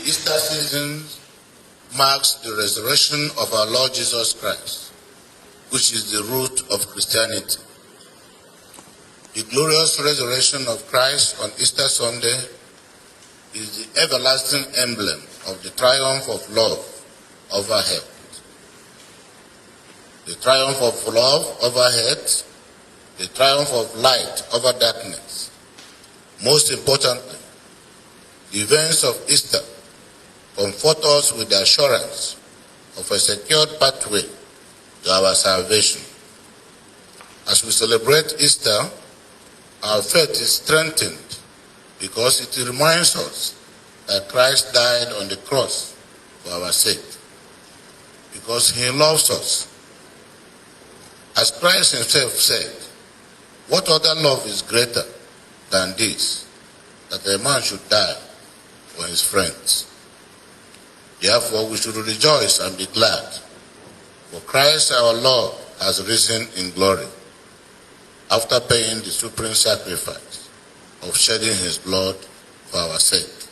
Easter season marks the resurrection of our Lord Jesus Christ, which is the root of Christianity. The glorious resurrection of Christ on Easter Sunday is the everlasting emblem of the triumph of love over hate. The triumph of love over hate, the triumph of light over darkness. Most importantly, the events of Easter comfort us with the assurance of a secured pathway to our salvation. As we celebrate Easter, our faith is strengthened because it reminds us that Christ died on the cross for our sake, because he loves us. As Christ himself said, what other love is greater than this, that a man should die for his friends? Therefore, we should rejoice and be glad, for Christ our Lord has risen in glory, after paying the supreme sacrifice of shedding his blood for our sake.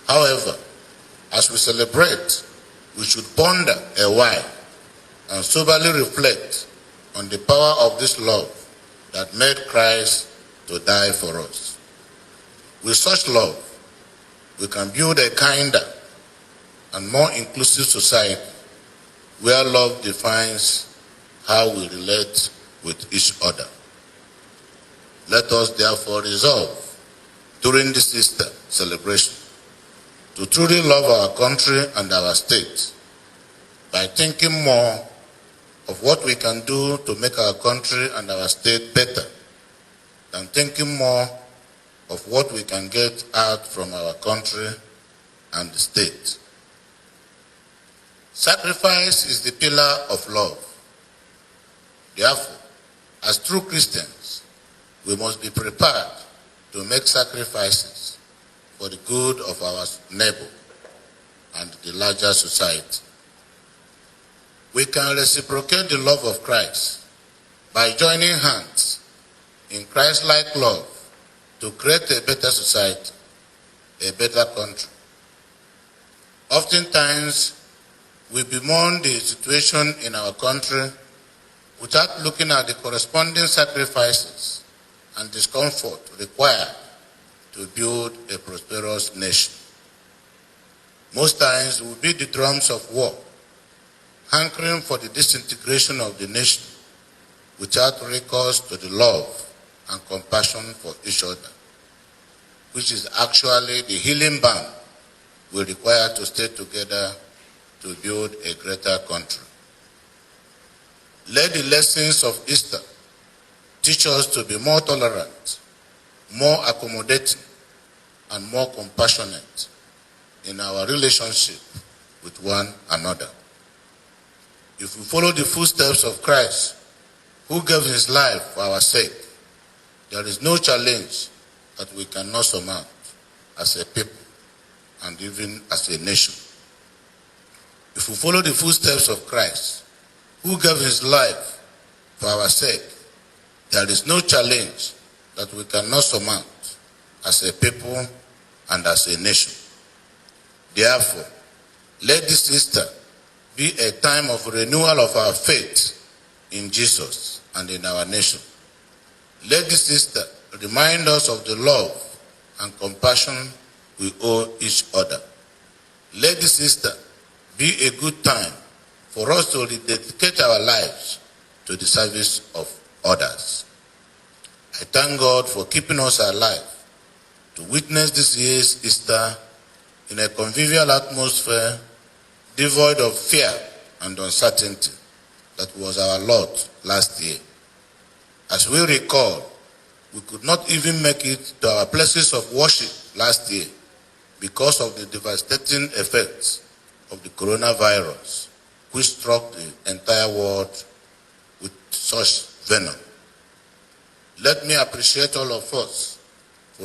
However, as we celebrate, we should ponder a while and soberly reflect on the power of this love that made Christ to die for us. With such love, we can build a kinder and more inclusive society where love defines how we relate with each other. Let us therefore resolve during this Easter celebration to truly love our country and our state by thinking more of what we can do to make our country and our state better than thinking more of what we can get out from our country and the state. Sacrifice is the pillar of love. Therefore, as true Christians, we must be prepared to make sacrifices for the good of our neighbor and the larger society. We can reciprocate the love of Christ by joining hands in Christ-like love to create a better society, a better country. Oftentimes, we bemoan the situation in our country without looking at the corresponding sacrifices and discomfort required to build a prosperous nation. Most times, we beat the drums of war, hankering for the disintegration of the nation without recourse to the love and compassion for each other, which is actually the healing balm we require to stay together to build a greater country. Let the lessons of Easter teach us to be more tolerant, more accommodating, and more compassionate in our relationship with one another. If we follow the footsteps of Christ, who gave his life for our sake, there is no challenge that we cannot surmount as a people and even as a nation. If we follow the footsteps of Christ, who gave his life for our sake, there is no challenge that we cannot surmount as a people and as a nation. Therefore, let this Easter be a time of renewal of our faith in Jesus and in our nation. Let this Easter remind us of the love and compassion we owe each other. Let this Easter be a good time for us to rededicate our lives to the service of others. I thank God for keeping us alive to witness this year's Easter in a convivial atmosphere devoid of fear and uncertainty that was our lot last year. As we recall, we could not even make it to our places of worship last year because of the devastating effects of the coronavirus, which struck the entire world with such venom. Let me appreciate all of us